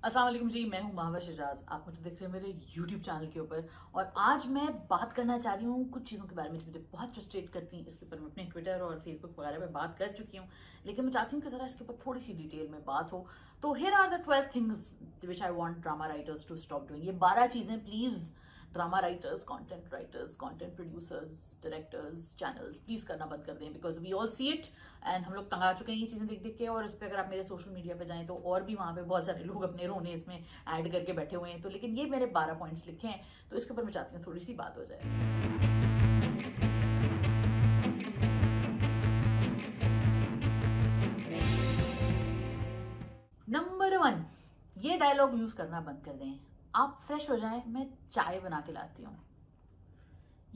अस्सलाम वालेकुम जी, मैं हूं महावा शहजाज। आप मुझे देख रहे हैं मेरे YouTube चैनल के ऊपर। और आज मैं बात करना चाह रही हूँ कुछ चीज़ों के बारे में जो मुझे बहुत फ्रस्ट्रेट करती हैं। इसके ऊपर मैं अपने ट्विटर और फेसबुक वगैरह पे बात कर चुकी हूँ, लेकिन मैं चाहती हूँ कि ज़रा इसके ऊपर थोड़ी सी डिटेल में बात हो। तो here are the 12 things which I want drama writers to stop doing. ये 12 चीज़ें please drama writers, content producers, directors, channels please करना बंद कर दें, because we all see it and हम लोग तंग आ चुके हैं ये चीजें देख देख के। और इस पर अगर आप मेरे सोशल मीडिया पे जाएं तो और भी वहां पे बहुत सारे लोग अपने रोने इसमें ऐड करके बैठे हुए हैं। तो लेकिन ये मेरे 12 पॉइंट्स लिखे हैं, तो इसके ऊपर मैं चाहती हूँ थोड़ी सी बात हो जाए। नंबर 1, ये डायलॉग यूज करना बंद कर दें। आप फ्रेश हो जाएं, मैं चाय बना के लाती हूँ।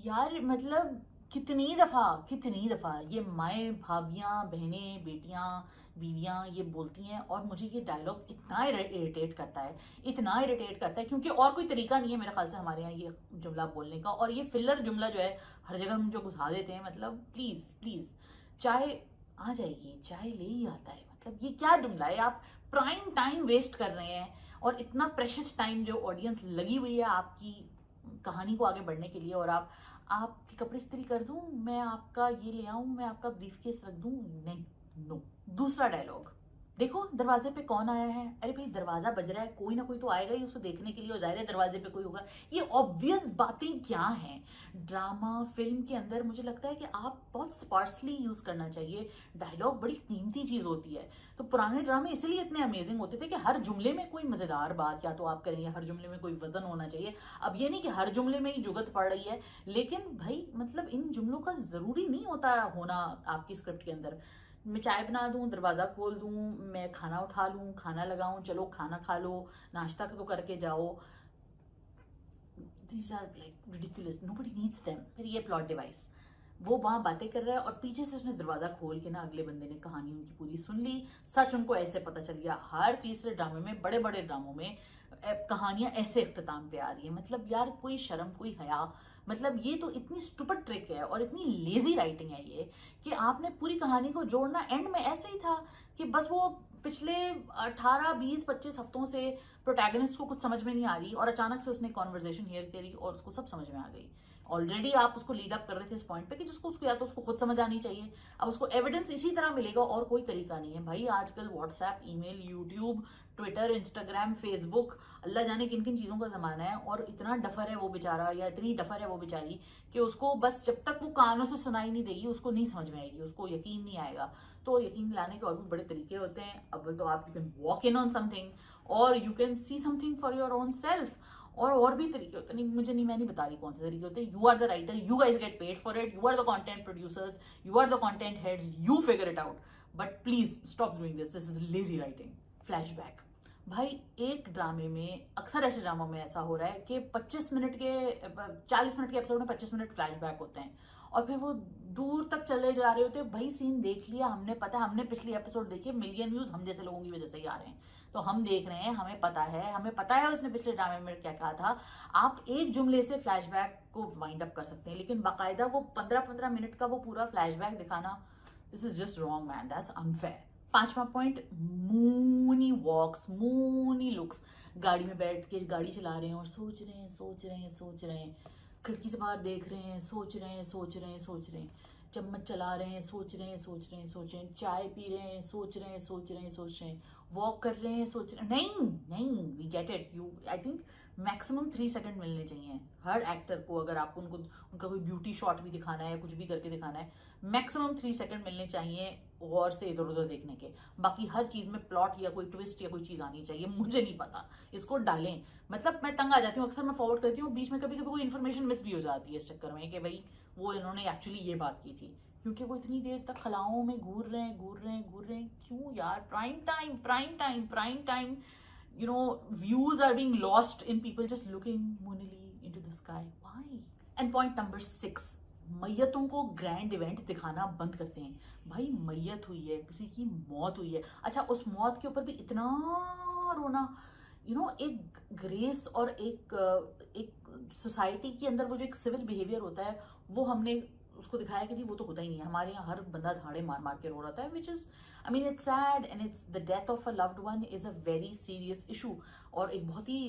यार मतलब कितनी दफा ये माएँ, भाभियां, बहनें, बेटियां, बीवियां ये बोलती हैं, और मुझे ये डायलॉग इतना इरिटेट करता है क्योंकि और कोई तरीका नहीं है मेरे ख्याल से हमारे यहाँ ये जुमला बोलने का। और ये फिलर जुमला जो है हर जगह हम जो घुसा देते हैं, मतलब प्लीज प्लीज चाय आ जाएगी, चाय ले ही आता है, मतलब ये क्या जुमला है। आप प्राइम टाइम वेस्ट कर रहे हैं और इतना प्रेशियस टाइम जो ऑडियंस लगी हुई है आपकी कहानी को आगे बढ़ने के लिए, और आपके कपड़े इस्त्री कर दूं, मैं आपका ये ले आऊं, मैं आपका ब्रीफ केस रख दूं, नहीं, नो। दूसरा डायलॉग, देखो दरवाजे पे कौन आया है। अरे भाई दरवाजा बज रहा है, कोई ना कोई तो आएगा ही उसको देखने के लिए, और जाहिर है दरवाजे पे कोई होगा। ये ऑब्वियस बातें क्या हैं ड्रामा फिल्म के अंदर। मुझे लगता है कि आप बहुत स्पार्सली यूज करना चाहिए। डायलॉग बड़ी कीमती चीज होती है। तो पुराने ड्रामे इसलिए इतने अमेजिंग होते थे कि हर जुमले में कोई मजेदार बात या तो आप करें, या हर जुमले में कोई वजन होना चाहिए। अब ये नहीं कि हर जुमले में ही जुगत पड़ रही है, लेकिन भाई मतलब इन जुमलों का जरूरी नहीं होता होना आपकी स्क्रिप्ट के अंदर। मैं चाय बना दूं, दरवाजा खोल दूं, मैं खाना उठा लूं, खाना लगाऊं, चलो खाना खा लो, नाश्ता तो करके जाओ। These are like ridiculous, nobody needs them। फिर ये प्लॉट डिवाइस, वो वहां बातें कर रहा है और पीछे से उसने दरवाजा खोल के ना अगले बंदे ने कहानी उनकी पूरी सुन ली, सच उनको ऐसे पता चल गया। हर तीसरे ड्रामे में, बड़े बड़े ड्रामों में कहानियां ऐसे इख्तिताम पे आ रही है। मतलब यार कोई शर्म, कोई हया। मतलब ये तो इतनी स्टूपिड ट्रिक है और इतनी लेजी राइटिंग है ये, कि आपने पूरी कहानी को जोड़ना एंड में ऐसे ही था कि बस वो पिछले 18, 20, 25 हफ्तों से प्रोटैगनिस्ट को कुछ समझ में नहीं आ रही, और अचानक से उसने कॉन्वर्जेशन हेयर करी और उसको सब समझ में आ गई। ऑलरेडी आप उसको लीड अप कर रहे थे इस पॉइंट पे कि जिसको उसको या तो उसको खुद समझ आनी चाहिए। अब उसको एविडेंस इसी तरह मिलेगा और कोई तरीका नहीं है भाई। आजकल WhatsApp, email, YouTube, Twitter, Instagram, Facebook, अल्लाह जाने किन किन चीजों का जमाना है, और इतना डफर है वो बेचारा या इतनी डफर है वो बेचारी कि उसको बस जब तक वो कानों से सुनाई नहीं देगी उसको नहीं समझ में आएगी, उसको यकीन नहीं आएगा। तो यकीन दिलाने के और भी बड़े तरीके होते हैं। अब तो आप you can walk in on something, और you can see something for your own self, और भी तरीके होते हैं। नहीं मुझे नहीं, मैं नहीं बता रही कौन से तरीके होते हैं। You are the writer, you guys get paid for it, you are the content producers, you are the content heads, you figure it out. But please stop doing this is lazy writing. Flashback, भाई एक ड्रामे में, अक्सर ऐसे ड्रामों में ऐसा हो रहा है कि 40 मिनट के एपिसोड में 25 मिनट फ्लैशबैक होते हैं, और फिर वो दूर तक चले जा रहे होते हैं। भाई सीन देख लिया हमने, पता है, हमने पिछली एपिसोड देखी, मिलियन व्यूज हम जैसे लोगों की वजह से ही आ रहे हैं। तो हम देख रहे हैं, हमें पता है उसने पिछले ड्रामे में क्या कहा था। आप एक जुमले से फ्लैशबैक को वाइंड अप कर सकते हैं, लेकिन बाकायदा वो 15-15 मिनट का वो पूरा फ्लैशबैक दिखाना, this is just wrong man, that's unfair. 5वां point, moony walks, moony looks. गाड़ी में बैठ के गाड़ी चला रहे हैं और सोच रहे हैं, खिड़की से बाहर देख रहे हैं, सोच रहे हैं, चम्मच चला रहे हैं, सोच रहे हैं, चाय पी रहे हैं, सोच रहे हैं, वॉक कर रहे हैं, सोच रहे हैं। नहीं, we get it. You, I think maximum 3 second मिलने चाहिए हर एक्टर को। अगर आपको उनका कोई ब्यूटी शॉट भी दिखाना है, कुछ भी करके दिखाना है, मैक्सिमम 3 सेकंड मिलने चाहिए गौर से इधर उधर देखने के। बाकी हर चीज में प्लॉट या कोई ट्विस्ट या कोई चीज आनी चाहिए। मुझे नहीं पता, इसको डालें। मतलब मैं तंग आ जाती हूँ, अक्सर मैं फॉरवर्ड करती हूँ, बीच में कभी कभी कोई इन्फॉर्मेशन मिस भी हो जाती है इस चक्कर में कि भाई वो इन्होंने एक्चुअली ये बात की थी, क्योंकि वो इतनी देर तक खलाओं में घूर रहे हैं। क्यों यार? Prime time, you know, views are being lost in people just looking moonily into the sky. Why? And point number 6, मैयतों को ग्रैंड इवेंट दिखाना बंद करते हैं। भाई मैयत हुई है, किसी की मौत हुई है, अच्छा उस मौत के ऊपर भी इतना रोना। एक ग्रेस और एक सोसाइटी के अंदर वो जो एक सिविल बिहेवियर होता है वो हमने उसको दिखाया कि जी वो तो होता ही नहीं है, हमारे यहाँ हर बंदा धाड़े मार मार के रो रहा था, which is I mean it's sad and it's the death of a loved one is a very serious issue और एक बहुत ही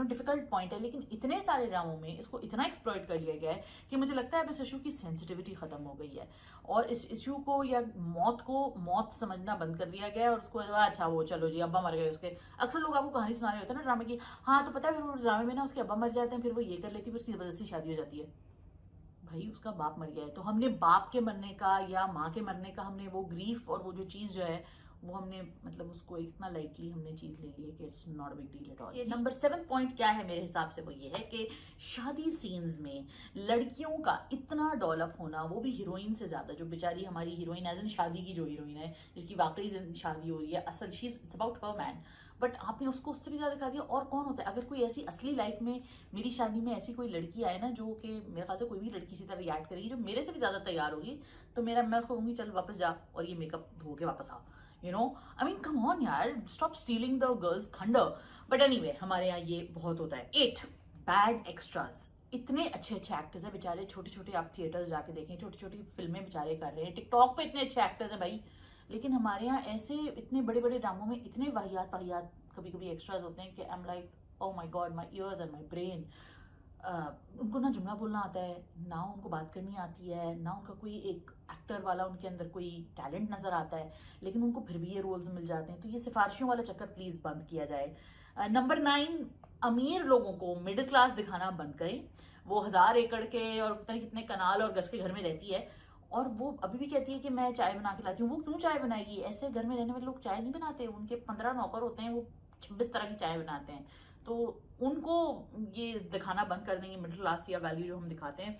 डिफिकल्ट पॉइंट है। लेकिन इतने सारे ड्रामों में इसको इतना एक्सप्लॉइट कर लिया गया है कि मुझे लगता है अब इस इशू की सेंसिटिविटी खत्म हो गई है और इस इशू को या मौत को मौत समझना बंद कर दिया गया है और उसको अच्छा वो चलो जी अब्बा मर गए उसके। अक्सर लोग आपको कहानी सुना रहे होते हैं ना ड्रामे की, हाँ तो पता है फिर वो ड्रामे में ना उसके अब्बा मर जाते हैं, फिर वो ये कर लेती है, उसकी जबरदस्ती शादी हो जाती है। भाई उसका बाप मर गया है तो हमने बाप के मरने का या माँ के मरने का हमने वो ग्रीफ और वो जो चीज जो है वो हमने मतलब उसको इतना लाइटली हमने चीज ले ली है कि it's not big deal at all. Number 7 point क्या है मेरे हिसाब से वो ये है कि शादी सीन्स में लड़कियों का इतना डेवलप होना, वो भी हीरोइन से ज्यादा, जो बेचारी हमारी हीरोइन एज इन शादी की जो हीरोइन है जिसकी वाकई शादी हो रही है, असल she it's about her man, but आपने उसको उससे भी ज्यादा दिखा दिया। और कौन होता है अगर कोई ऐसी असली लाइफ में मेरी शादी में ऐसी कोई लड़की आए ना जो कि मेरे ख्याल से कोई भी लड़की इसी तरह रिएक्ट करेगी जो मेरे से भी ज्यादा तैयार होगी, तो मैं उसको कहूंगी चल वापस जा और ये मेकअप धो के वापस आ, you know I mean come on यार, stop stealing the girls thunder. But anyway हमारे यहाँ ये बहुत होता है। 8 बैड एक्स्ट्राज। इतने अच्छे अच्छे एक्टर्स हैं बेचारे, छोटे छोटे आप थिएटर्स जाके देखें, छोटी छोटी फिल्में बेचारे कर रहे हैं, टिकटॉक पे इतने अच्छे एक्टर्स हैं भाई, लेकिन हमारे यहाँ ऐसे इतने बड़े बड़े ड्रामों में इतने वाहियात वाहियात कभी कभी एक्स्ट्राज होते हैं कि I am like oh my God, my years and my brain. उनको ना जुमला बोलना आता है, ना उनको बात करनी आती है, ना उनका कोई एक एक्टर वाला उनके अंदर कोई टैलेंट नजर आता है, लेकिन उनको फिर भी ये रोल्स मिल जाते हैं। तो ये सिफारिशों वाला चक्कर प्लीज बंद किया जाए। नंबर 9, अमीर लोगों को मिडिल क्लास दिखाना बंद करें। वो 1000 एकड़ के और पता नहीं कितने कनाल और गज के घर में रहती है और वो अभी भी कहती है कि मैं चाय बना के लाती हूँ। वो क्यों चाय बनाएगी? ऐसे घर में रहने वाले लोग चाय नहीं बनाते, उनके 15 नौकर होते हैं, वो 26 तरह की चाय बनाते हैं। तो उनको ये दिखाना बंद कर देंगे मिडिल क्लास या वैल्यू जो हम दिखाते हैं।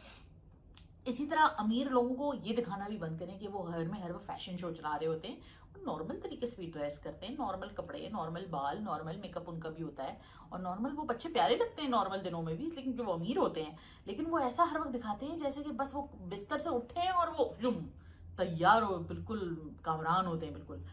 इसी तरह अमीर लोगों को ये दिखाना भी बंद करें कि वो घर में हर वक्त फैशन शो चला रहे होते हैं, नॉर्मल तरीके से भी ड्रेस करते हैं, नॉर्मल कपड़े, नॉर्मल बाल, नॉर्मल मेकअप उनका भी होता है और नॉर्मल वो बच्चे प्यारे लगते हैं नॉर्मल दिनों में भी, इसलिए क्योंकि वो अमीर होते हैं। लेकिन वो ऐसा हर वक्त दिखाते हैं जैसे कि बस वो बिस्तर से उठे हैं और वो तैयार हो, बिल्कुल कामरान होते हैं बिल्कुल।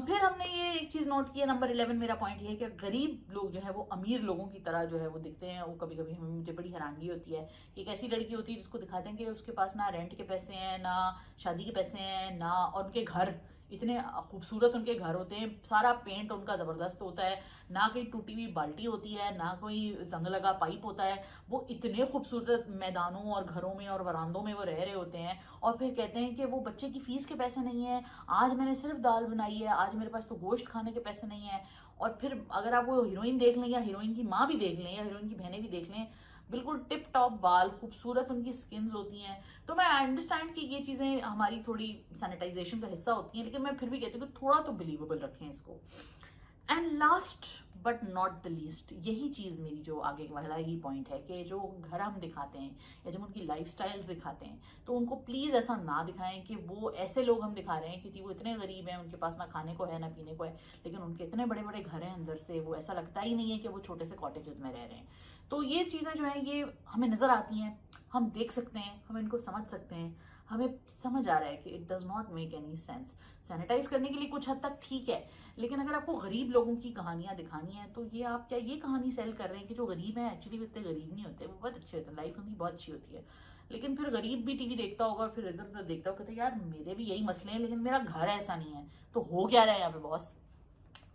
फिर हमने ये एक चीज नोट की है, नंबर 11 मेरा पॉइंट ये है कि गरीब लोग जो है वो अमीर लोगों की तरह जो है वो दिखते हैं। वो कभी कभी मुझे बड़ी हैरानगी होती है कि एक ऐसी लड़की होती है जिसको दिखाते हैं कि उसके पास ना रेंट के पैसे हैं, ना शादी के पैसे हैं, ना, और उनके घर इतने खूबसूरत उनके घर होते हैं, सारा पेंट उनका जबरदस्त होता है, ना कोई टूटी हुई बाल्टी होती है, ना कोई जंग लगा पाइप होता है। वो इतने खूबसूरत मैदानों और घरों में और वरांदों में वो रह रहे होते हैं और फिर कहते हैं कि वो बच्चे की फीस के पैसे नहीं है, आज मैंने सिर्फ दाल बनाई है, आज मेरे पास तो गोश्त खाने के पैसे नहीं है। और फिर अगर आप वो हीरोइन देख लें या हीरोइन की माँ भी देख लें या हीरोइन की बहनें भी देख लें, बिल्कुल टिप टॉप बाल, खूबसूरत उनकी स्किन्स होती हैं। तो मैं अंडरस्टैंड कि ये चीजें हमारी थोड़ी सैनिटाइजेशन का हिस्सा होती हैं, लेकिन मैं फिर भी कहती हूँ कि थोड़ा तो बिलीवेबल रखें इसको। And last but not the least, यही चीज मेरी जो आगे वाला ही पॉइंट है कि जो घर हम दिखाते हैं या जब उनकी लाइफस्टाइल्स दिखाते हैं तो उनको प्लीज ऐसा ना दिखाएं कि वो ऐसे लोग हम दिखा रहे हैं कि जी वो इतने गरीब हैं, उनके पास ना खाने को है ना पीने को है, लेकिन उनके इतने बड़े बड़े घर हैं अंदर से, वो ऐसा लगता ही नहीं है कि वो छोटे से कॉटेजेस में रह रहे हैं। तो ये चीजें जो है ये हमें नजर आती हैं, हम देख सकते हैं, हम इनको समझ सकते हैं, हमें समझ आ रहा है कि it does not make any sense. Sanitise करने के लिए कुछ हद तक ठीक है, लेकिन अगर आपको गरीब लोगों की कहानियां दिखानी है तो ये आप क्या ये कहानी सेल कर रहे हैं कि जो गरीब है एक्चुअली वो इतने गरीब नहीं होते, वो बहुत अच्छे होते हैं, लाइफ उनकी बहुत अच्छी होती है। लेकिन फिर गरीब भी टीवी देखता होगा और फिर इधर उधर देखता होगा, कहते यार मेरे भी यही मसले हैं लेकिन मेरा घर ऐसा नहीं है, तो हो क्या रहा है यहाँ पे boss.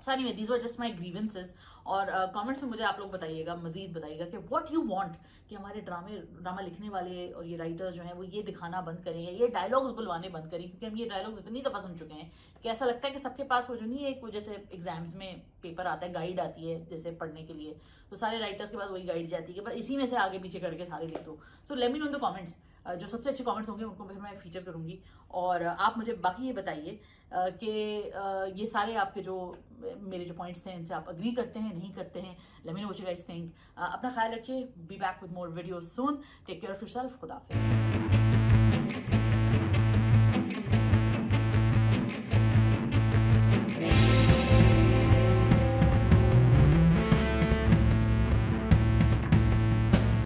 So anyway these were just my grievances. और कमेंट्स में मुझे आप लोग बताइएगा, मजीद बताइएगा कि व्हाट यू वांट कि हमारे ड्रामा लिखने वाले और ये राइटर्स जो हैं वो ये दिखाना बंद करें या ये डायलॉग्स बुलवाने बंद करें, क्योंकि हम ये डायलॉग्स इतनी दफा सुन चुके हैं कि ऐसा लगता है कि सबके पास वो जो नहीं है एक वो जैसे एग्जाम्स में पेपर आता है, गाइड आती है जैसे पढ़ने के लिए, तो सारे राइटर्स के पास वही गाइड जाती है कि बस इसी में से आगे पीछे करके सारे लिख दो। So let me no in the comments, जो सबसे अच्छे कमेंट्स होंगे उनको फिर मैं फीचर करूंगी। और आप मुझे बाकी ये बताइए कि ये सारे आपके जो मेरे जो पॉइंट्स थे इनसे आप अग्री करते हैं, नहीं करते हैं। Let me know what you guys think. अपना ख्याल रखिए, be back with more videos soon, take care of yourself, खुदा हाफिज़।